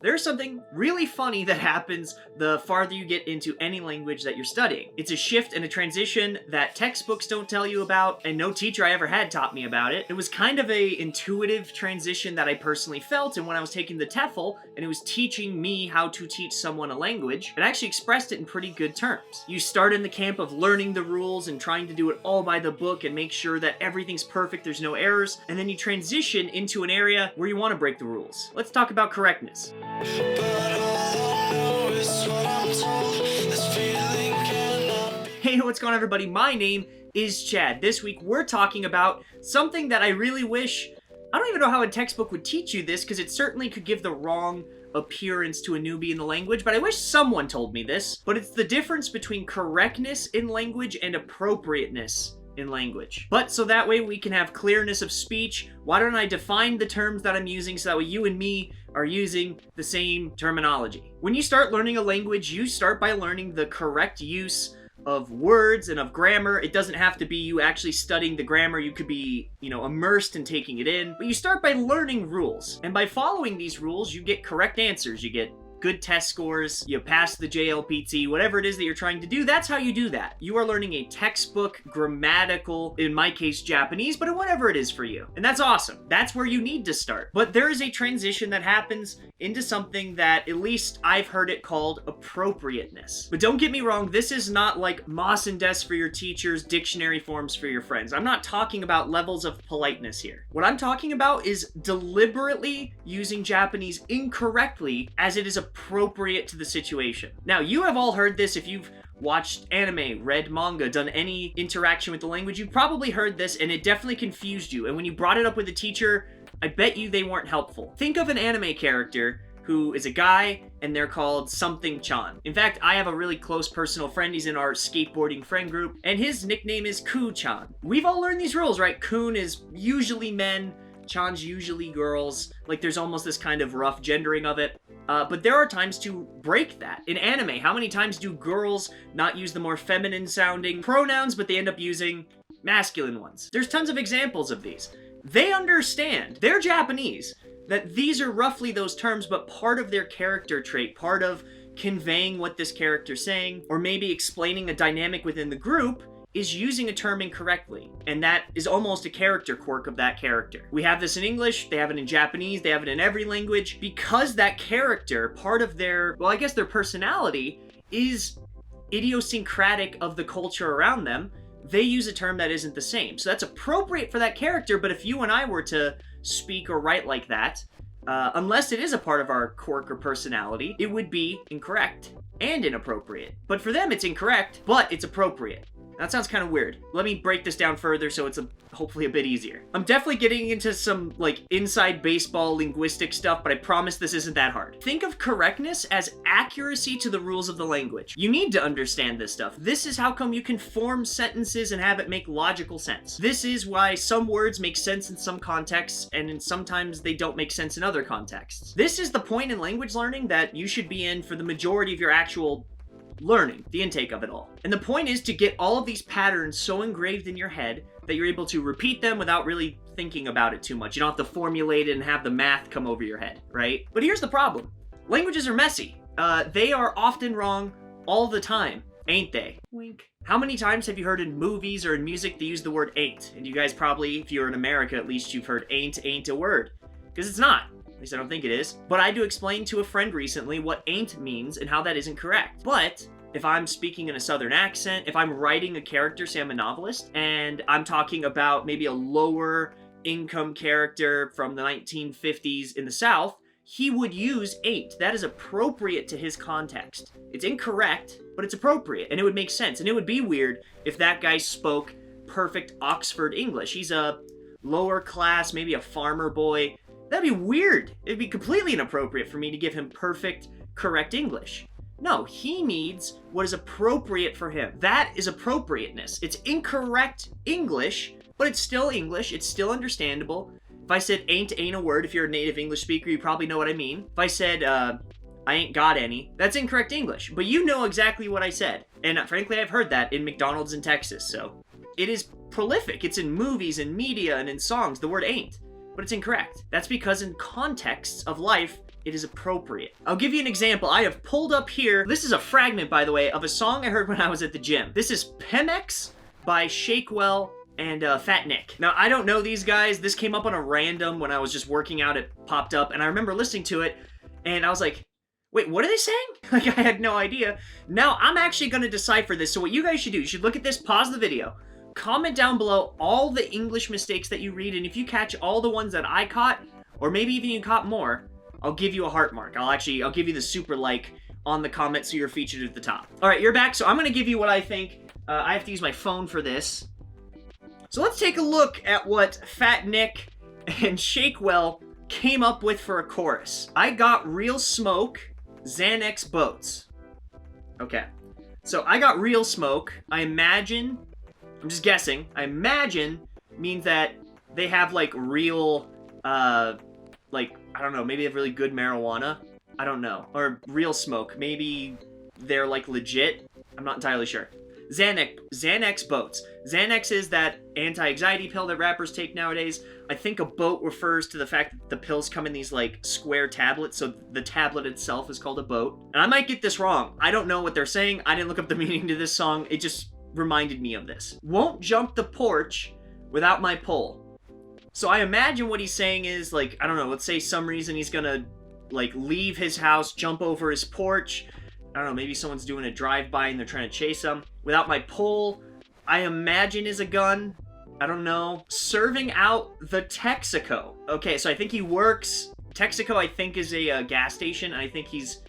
There's something really funny that happens the farther you get into any language that you're studying. It's a shift and a transition that textbooks don't tell you about, and no teacher I ever had taught me about it. It was kind of a intuitive transition that I personally felt, and when I was taking the TEFL, and it was teaching me how to teach someone a language, it actually expressed it in pretty good terms. You start in the camp of learning the rules and trying to do it all by the book and make sure that everything's perfect, there's no errors, and then you transition into an area where you want to break the rules. Let's talk about correctness. Hey, what's going on, everybody? My name is Chad. This week we're talking about something that I really wish, I don't even know how a textbook would teach you this, because it certainly could give the wrong appearance to a newbie in the language, but I wish someone told me this. But it's the difference between correctness in language and appropriateness in language. But so that way we can have clearness of speech, why don't I define the terms that I'm using so that way you and me are using the same terminology. When you start learning a language, you start by learning the correct use of words and of grammar. It doesn't have to be you actually studying the grammar. You could be, immersed in taking it in. But you start by learning rules. And by following these rules, you get correct answers. You get good test scores, you pass the JLPT, whatever it is that you're trying to do, that's how you do that. You are learning a textbook, grammatical, in my case, Japanese, but whatever it is for you. And that's awesome. That's where you need to start. But there is a transition that happens into something that at least I've heard it called appropriateness. But don't get me wrong, this is not like Moss and Des for your teachers, dictionary forms for your friends. I'm not talking about levels of politeness here. What I'm talking about is deliberately using Japanese incorrectly as it is appropriate to the situation. Now, you have all heard this if you've watched anime, read manga, done any interaction with the language. You've probably heard this and it definitely confused you. And when you brought it up with a teacher, I bet you they weren't helpful. Think of an anime character who is a guy and they're called something-chan. In fact, I have a really close personal friend. He's in our skateboarding friend group and his nickname is Ku-chan. We've all learned these rules, right? Kun is usually men, chan's usually girls. Like there's almost this kind of rough gendering of it. But there are times to break that. In anime, how many times do girls not use the more feminine sounding pronouns, but they end up using masculine ones? There's tons of examples of these. They understand, they're Japanese, that these are roughly those terms, but part of their character trait, part of conveying what this character's saying, or maybe explaining a dynamic within the group, is using a term incorrectly. And that is almost a character quirk of that character. We have this in English, they have it in Japanese, they have it in every language, because that character, part of their, well, I guess their personality, is idiosyncratic of the culture around them. They use a term that isn't the same. So that's appropriate for that character, but if you and I were to speak or write like that, unless it is a part of our quirk or personality, it would be incorrect and inappropriate. But for them, it's incorrect, but it's appropriate. That sounds kind of weird. Let me break this down further so it's hopefully a bit easier. I'm definitely getting into some inside baseball linguistic stuff, but I promise this isn't that hard. Think of correctness as accuracy to the rules of the language. You need to understand this stuff. This is how come you can form sentences and have it make logical sense. This is why some words make sense in some contexts and sometimes they don't make sense in other contexts. This is the point in language learning that you should be in for the majority of your actual learning, the intake of it all. And the point is to get all of these patterns so engraved in your head that you're able to repeat them without really thinking about it too much. You don't have to formulate it and have the math come over your head, right? But here's the problem. Languages are messy. They are often wrong all the time, ain't they? Wink. How many times have you heard in movies or in music they use the word ain't? And you guys probably, if you're in America at least, you've heard ain't a word. Because it's not. At least I don't think it is. But I had to explain to a friend recently what ain't means and how that isn't correct. But if I'm speaking in a southern accent, if I'm writing a character, say I'm a novelist, and I'm talking about maybe a lower income character from the 1950s in the South, he would use ain't. That is appropriate to his context. It's incorrect, but it's appropriate, and it would make sense. And it would be weird if that guy spoke perfect Oxford English. He's a lower class, maybe a farmer boy. That'd be weird. It'd be completely inappropriate for me to give him perfect, correct English. No, he needs what is appropriate for him. That is appropriateness. It's incorrect English, but it's still English. It's still understandable. If I said ain't a word, if you're a native English speaker, you probably know what I mean. If I said, I ain't got any, that's incorrect English. But you know exactly what I said. And frankly, I've heard that in McDonald's in Texas, so. It is prolific. It's in movies and media and in songs, the word ain't. But it's incorrect. That's because in contexts of life, it is appropriate. I'll give you an example. I have pulled up here, this is a fragment, by the way, of a song I heard when I was at the gym. This is Pemex by Shakewell and Fat Nick. Now, I don't know these guys. This came up on a random when I was just working out. It popped up, and I remember listening to it, and I was like, wait, what are they saying? Like, I had no idea. Now, I'm actually going to decipher this, so what you guys should do, you should look at this, pause the video, comment down below all the English mistakes that you read, and if you catch all the ones that I caught, or maybe even you caught more, I'll give you a heart mark. I'll give you the super like on the comment so you're featured at the top. All right, you're back. So I'm going to give you what I think. I have to use my phone for this. So let's take a look at what Fat Nick and Shakewell came up with for a chorus. I got real smoke, Xanax boats. Okay. So I got real smoke. I imagine, I'm just guessing, I imagine means that they have like real, like, I don't know, maybe they have really good marijuana. I don't know. Or real smoke. Maybe they're like legit. I'm not entirely sure. Xanax boats. Xanax is that anti-anxiety pill that rappers take nowadays. I think a boat refers to the fact that the pills come in these like square tablets, so the tablet itself is called a boat. And I might get this wrong. I don't know what they're saying. I didn't look up the meaning to this song. It just reminded me of this. Won't jump the porch without my pole. So I imagine what he's saying is, like, I don't know, let's say some reason he's gonna, like, leave his house, jump over his porch. I don't know, maybe someone's doing a drive-by and they're trying to chase him. Without my pole, I imagine is a gun. I don't know. Serving out the Texaco. Okay, so I think he works... Texaco, I think, is a gas station. I think he's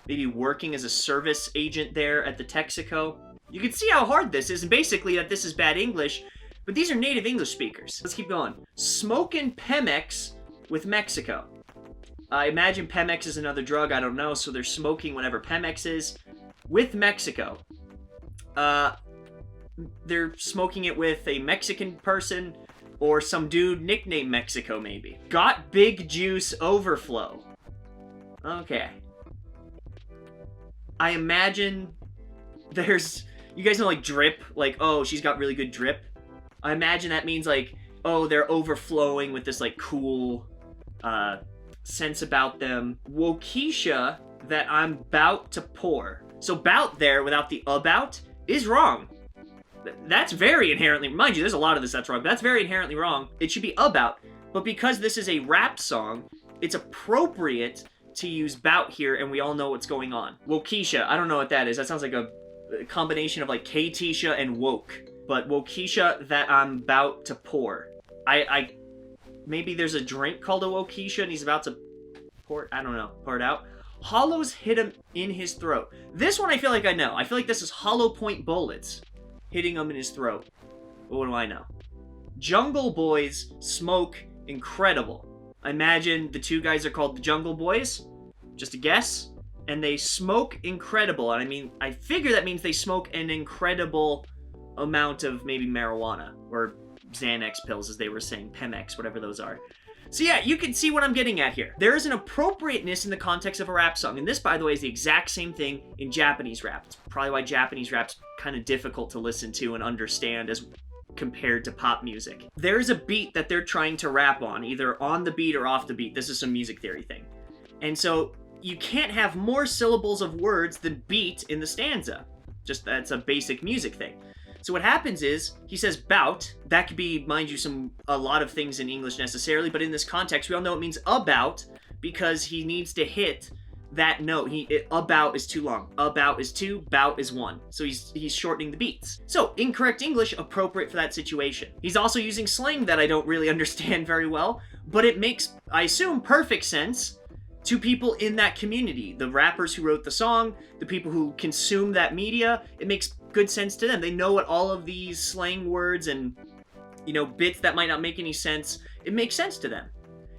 maybe working as a service agent there at the Texaco. You can see how hard this is, and basically that this is bad English. But these are native English speakers. Let's keep going. Smoking Pemex with Mexico. I imagine Pemex is another drug. I don't know. So they're smoking whatever Pemex is with Mexico. They're smoking it with a Mexican person or some dude nicknamed Mexico, maybe. Got big juice overflow. Okay. I imagine there's... You guys know, like, drip? Like, oh, she's got really good drip. I imagine that means, like, oh, they're overflowing with this, like, cool sense about them. Wokesha that I'm about to pour. So bout there, without the about, is wrong. That's very inherently... Mind you, there's a lot of this that's wrong. But that's very inherently wrong. It should be about. But because this is a rap song, it's appropriate to use bout here, and we all know what's going on. Wokesha, I don't know what that is. That sounds like a combination of, like, K-Tisha and woke. But Wokesha that I'm about to pour. Maybe there's a drink called a Wokesha and he's about to pour it. I don't know. Pour it out. Hollows hit him in his throat. This one I feel like I know. I feel like this is hollow point bullets hitting him in his throat. What do I know? Jungle Boys smoke incredible. I imagine the two guys are called the Jungle Boys. Just a guess. And they smoke incredible. And I mean, I figure that means they smoke an incredible amount of maybe marijuana or Xanax pills, as they were saying, Pemex, whatever those are. So yeah, you can see what I'm getting at here. There is an appropriateness in the context of a rap song, and this, by the way, is the exact same thing in Japanese rap. It's probably why Japanese rap's kind of difficult to listen to and understand as compared to pop music. There's a beat that they're trying to rap on, either on the beat or off the beat. This is some music theory thing. And so you can't have more syllables of words than beat in the stanza. Just that's a basic music thing. So what happens is, he says bout. That could be, mind you, a lot of things in English necessarily, but in this context, we all know it means about, because he needs to hit that note. About is too long. About is two, bout is one. So he's shortening the beats. So, incorrect English, appropriate for that situation. He's also using slang that I don't really understand very well, but it makes, I assume, perfect sense to people in that community. The rappers who wrote the song, the people who consume that media, it makes good sense to them. They know what all of these slang words and, you know, bits that might not make any sense, it makes sense to them.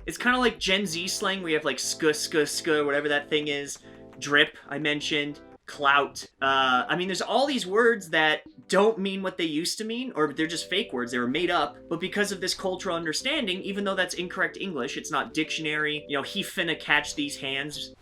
It's kind of like Gen Z slang where you have like ska, whatever that thing is, drip, I mentioned, clout. I mean, there's all these words that don't mean what they used to mean, or they're just fake words, they were made up, but because of this cultural understanding, even though that's incorrect English, it's not dictionary, you know, he finna catch these hands.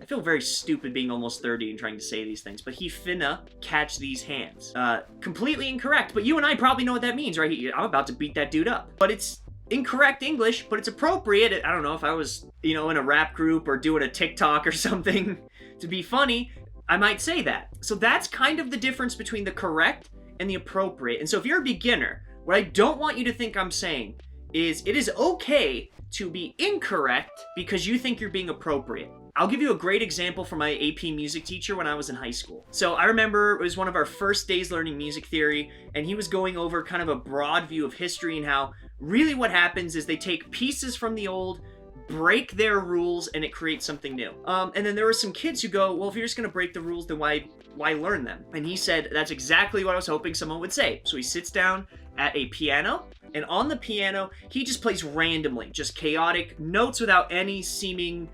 I feel very stupid being almost 30 and trying to say these things, but he finna catch these hands. Completely incorrect, but you and I probably know what that means, right? I'm about to beat that dude up. But it's incorrect English, but it's appropriate. I don't know if I was, in a rap group or doing a TikTok or something to be funny, I might say that. So that's kind of the difference between the correct and the appropriate. And so if you're a beginner, what I don't want you to think I'm saying is it is okay to be incorrect because you think you're being appropriate. I'll give you a great example from my AP music teacher when I was in high school. So I remember it was one of our first days learning music theory, and he was going over kind of a broad view of history and how really what happens is they take pieces from the old, break their rules, and it creates something new. And then there were some kids who go, well, if you're just gonna break the rules, then why learn them? And he said, that's exactly what I was hoping someone would say. So he sits down at a piano, and on the piano, he just plays randomly, just chaotic notes without any seeming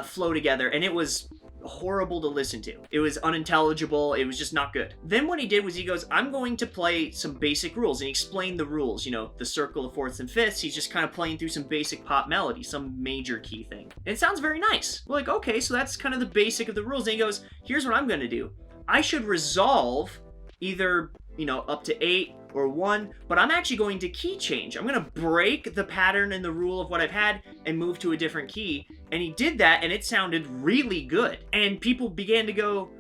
flow together, and it was horrible to listen to. It was unintelligible. It was just not good. Then what he did was he goes, I'm going to play some basic rules, and he explained the rules, the circle of fourths and fifths. He's just kind of playing through some basic pop melody, some major key thing. And it sounds very nice. We're like, okay, so that's kind of the basic of the rules. And he goes, here's what I'm going to do. I should resolve either, up to 8 or 1, but I'm actually going to key change. I'm going to break the pattern and the rule of what I've had and move to a different key. And he did that, and it sounded really good. And people began to go,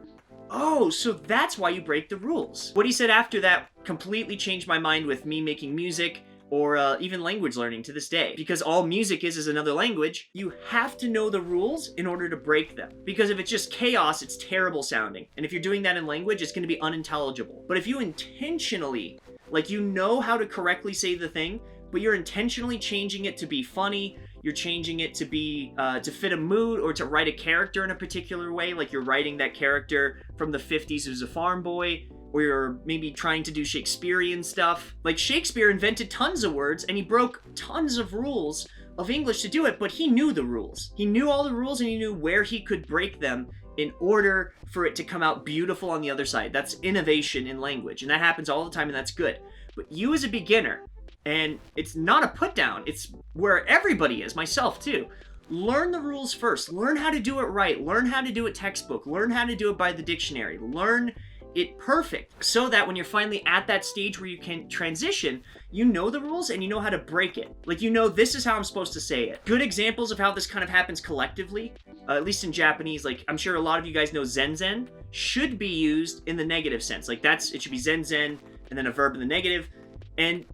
oh, so that's why you break the rules. What he said after that completely changed my mind with me making music or even language learning to this day. Because all music is another language, you have to know the rules in order to break them. Because if it's just chaos, it's terrible sounding. And if you're doing that in language, it's going to be unintelligible. But if you intentionally, how to correctly say the thing, but you're intentionally changing it to be funny, you're changing it to be, to fit a mood or to write a character in a particular way, like you're writing that character from the 50s who's a farm boy, or you're maybe trying to do Shakespearean stuff. Like Shakespeare invented tons of words and he broke tons of rules of English to do it, but he knew the rules. He knew all the rules and he knew where he could break them in order for it to come out beautiful on the other side. That's innovation in language, and that happens all the time, and that's good. But you as a beginner, and it's not a put down, it's where everybody is, myself too. Learn the rules first. Learn how to do it right. Learn how to do it textbook. Learn how to do it by the dictionary. Learn it perfect, so that when you're finally at that stage where you can transition, you know the rules and you know how to break it. This is how I'm supposed to say it. Good examples of how this kind of happens collectively, at least in Japanese, I'm sure a lot of you guys know zen should be used in the negative sense. It should be zen and then a verb in the negative. And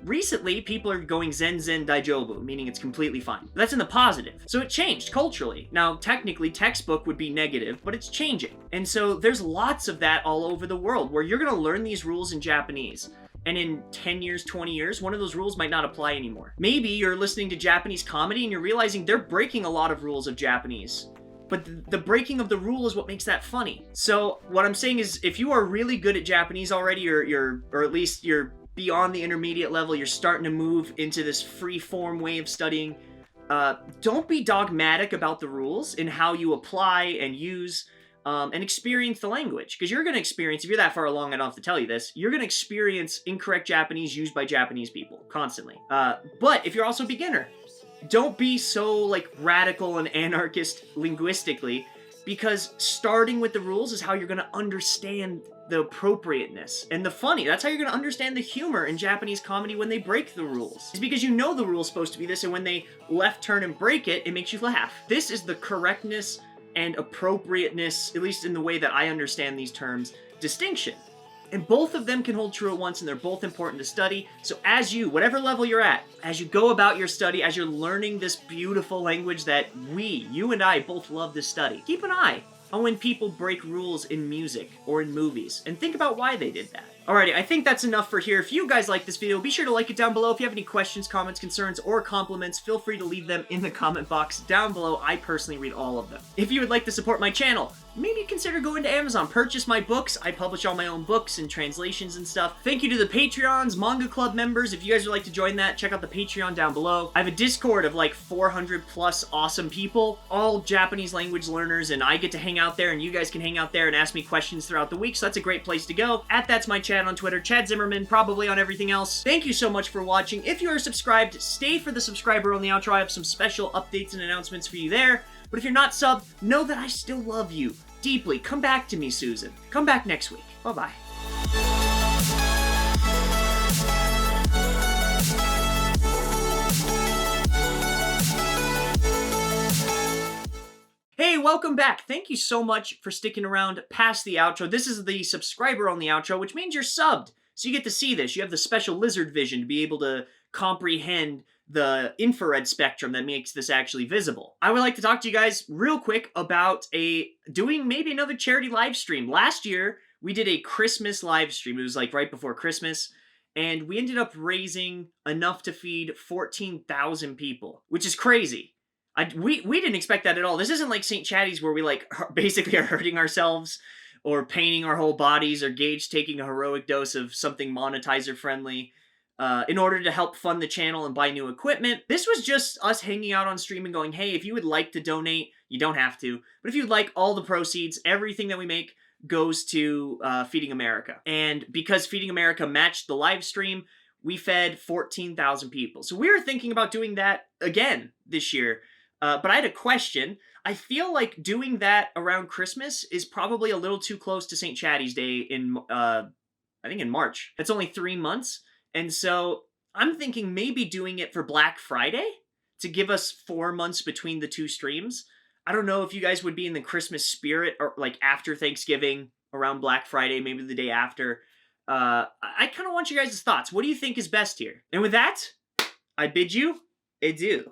recently, people are going zen daijobu, meaning it's completely fine. But that's in the positive. So it changed culturally. Now, technically, textbook would be negative, but it's changing. And so there's lots of that all over the world where you're going to learn these rules in Japanese. And in 10 years, 20 years, one of those rules might not apply anymore. Maybe you're listening to Japanese comedy and you're realizing they're breaking a lot of rules of Japanese. But the breaking of the rule is what makes that funny. So what I'm saying is, if you are really good at Japanese already, or at least you're beyond the intermediate level, you're starting to move into this free-form way of studying, don't be dogmatic about the rules in how you apply and use and experience the language. Because you're going to experience, if you're that far along, I don't have to tell you this, you're going to experience incorrect Japanese used by Japanese people constantly. But if you're also a beginner, don't be so radical and anarchist linguistically, because starting with the rules is how you're going to understand the appropriateness and the funny. That's how you're going to understand the humor in Japanese comedy when they break the rules. It's because you know the rule's supposed to be this, and when they left turn and break it, it makes you laugh. This is the correctness and appropriateness, at least in the way that I understand these terms, distinction. And both of them can hold true at once, and they're both important to study. So as you, whatever level you're at, as you go about your study, as you're learning this beautiful language that you and I both love to study, keep an eye on when people break rules in music or in movies, and think about why they did that. Alrighty, I think that's enough for here. If you guys like this video, be sure to like it down below. If you have any questions, comments, concerns, or compliments, feel free to leave them in the comment box down below. I personally read all of them. If you would like to support my channel, maybe consider going to Amazon, purchase my books. I publish all my own books and translations and stuff. Thank you to the Patreons, Manga Club members. If you guys would like to join that, check out the Patreon down below. I have a Discord of 400 plus awesome people, all Japanese language learners, and I get to hang out there, and you guys can hang out there and ask me questions throughout the week, so that's a great place to go. That's my Chad on Twitter, Chad Zimmerman, probably on everything else. Thank you so much for watching. If you are subscribed, stay for the subscriber on the outro. I have some special updates and announcements for you there. But if you're not subbed, know that I still love you deeply. Come back to me, Susan. Come back next week. Bye-bye. Hey, welcome back. Thank you so much for sticking around past the outro. This is the subscriber on the outro, which means you're subbed. So you get to see this. You have the special lizard vision to be able to comprehend the infrared spectrum that makes this actually visible. I would like to talk to you guys real quick about doing maybe another charity live stream. Last year, we did a Christmas live stream. It was like right before Christmas. And we ended up raising enough to feed 14,000 people, which is crazy. We didn't expect that at all. This isn't like St. Chatty's where we like basically are hurting ourselves or painting our whole bodies or Gage taking a heroic dose of something monetizer friendly in order to help fund the channel and buy new equipment. This was just us hanging out on stream and going, hey, if you would like to donate, you don't have to. But if you'd like, all the proceeds, everything that we make goes to Feeding America. And because Feeding America matched the live stream, we fed 14,000 people. So we were thinking about doing that again this year. But I had a question. I feel like doing that around Christmas is probably a little too close to St. Chatty's Day in, I think in March. It's only 3 months. And so I'm thinking maybe doing it for Black Friday to give us 4 months between the two streams. I don't know if you guys would be in the Christmas spirit or like after Thanksgiving, around Black Friday, maybe the day after. I kind of want you guys' thoughts. What do you think is best here? And with that, I bid you adieu.